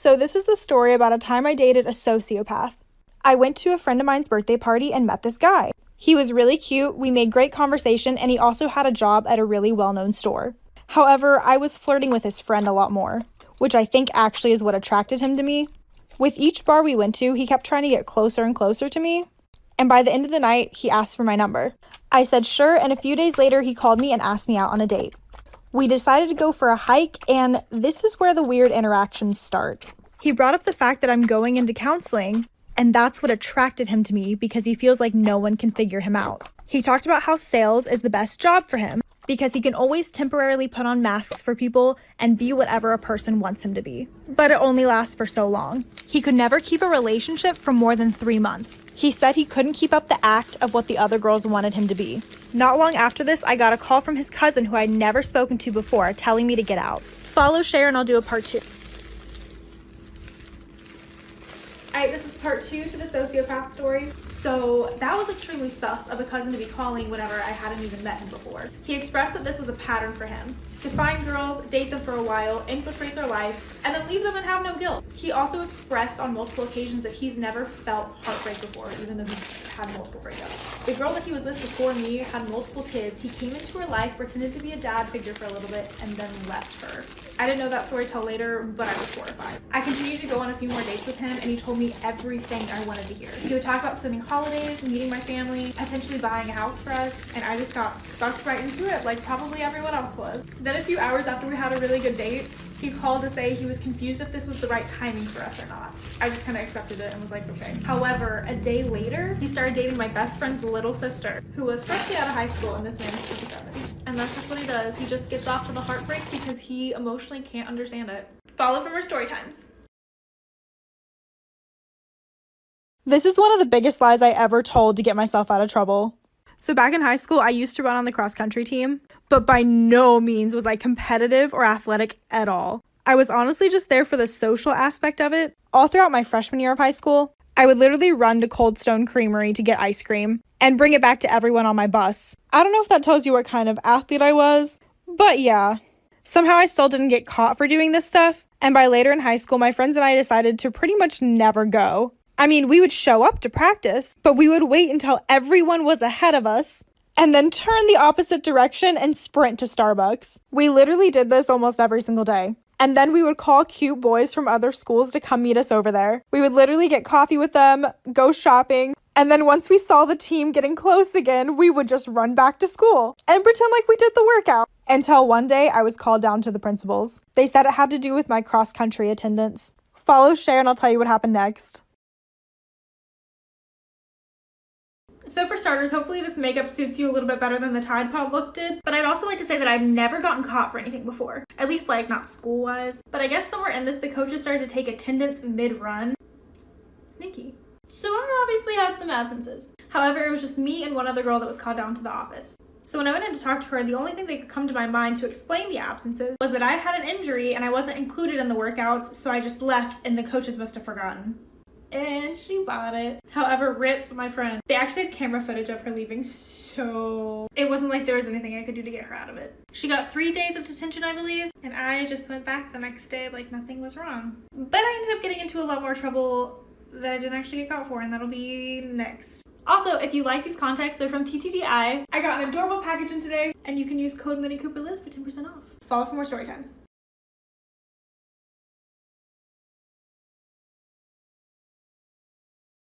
So this is the story about a time I dated a sociopath. I went to a friend of mine's birthday party and met this guy. He was really cute, we made great conversation, and he also had a job at a really well-known store. However, I was flirting with his friend a lot more, which I think actually is what attracted him to me. With each bar we went to, he kept trying to get closer and closer to me, and by the end of the night, he asked for my number. I said sure, and a few days later, he called me and asked me out on a date. We decided to go for a hike, and this is where the weird interactions start. He brought up the fact that I'm going into counseling, and that's what attracted him to me because he feels like no one can figure him out. He talked about how sales is the best job for him because he can always temporarily put on masks for people and be whatever a person wants him to be. But it only lasts for so long. He could never keep a relationship for more than 3 months. He said he couldn't keep up the act of what the other girls wanted him to be. Not long after this, I got a call from his cousin who I'd never spoken to before telling me to get out. Follow, share, and I'll do a part 2. Alright, this is part 2 to the sociopath story. So that was extremely sus of a cousin to be calling whenever I hadn't even met him before. He expressed that this was a pattern for him. To find girls, date them for a while, infiltrate their life, and then leave them and have no guilt. He also expressed on multiple occasions that he's never felt heartbreak before, even though he's had multiple breakups. The girl that he was with before me had multiple kids. He came into her life, pretended to be a dad figure for a little bit, and then left her. I didn't know that story till later, but I was horrified. I continued to go on a few more dates with him, and he told me everything I wanted to hear. He would talk about spending holidays, meeting my family, potentially buying a house for us, and I just got sucked right into it like probably everyone else was. Then a few hours after we had a really good date, he called to say he was confused if this was the right timing for us or not. I just kind of accepted it and was like, okay. However, a day later, he started dating my best friend's little sister, who was freshly out of high school, and this man is 27. And that's just what he does. He just gets off to the heartbreak because he emotionally can't understand it. Follow from our story times. This is one of the biggest lies I ever told to get myself out of trouble. So back in high school, I used to run on the cross-country team, but by no means was I competitive or athletic at all. I was honestly just there for the social aspect of it. All throughout my freshman year of high school, I would literally run to Cold Stone Creamery to get ice cream and bring it back to everyone on my bus. I don't know if that tells you what kind of athlete I was, but yeah. Somehow I still didn't get caught for doing this stuff, and by later in high school, my friends and I decided to pretty much never go. I mean, we would show up to practice, but we would wait until everyone was ahead of us and then turn the opposite direction and sprint to Starbucks. We literally did this almost every single day. And then we would call cute boys from other schools to come meet us over there. We would literally get coffee with them, go shopping, and then once we saw the team getting close again, we would just run back to school and pretend like we did the workout. Until one day, I was called down to the principals. They said it had to do with my cross-country attendance. Follow, share, and I'll tell you what happened next. So for starters, hopefully this makeup suits you a little bit better than the Tide Pod look did. But I'd also like to say that I've never gotten caught for anything before. At least like not school-wise. But I guess somewhere in this, the coaches started to take attendance mid-run. Sneaky. So I obviously had some absences. However, it was just me and one other girl that was called down to the office. So when I went in to talk to her, the only thing that could come to my mind to explain the absences was that I had an injury and I wasn't included in the workouts, so I just left and the coaches must have forgotten. And she bought it. However, rip my friend. They actually had camera footage of her leaving, so it wasn't like there was anything I could do to get her out of it. She got 3 days of detention, I believe, and I just went back the next day like nothing was wrong. But I ended up getting into a lot more trouble that I didn't actually get caught for, and that'll be next. Also, if you like these contacts, they're from TTDI. I got an adorable package in today, and you can use code MiniCooperLiz for 10% off. Follow for more story times.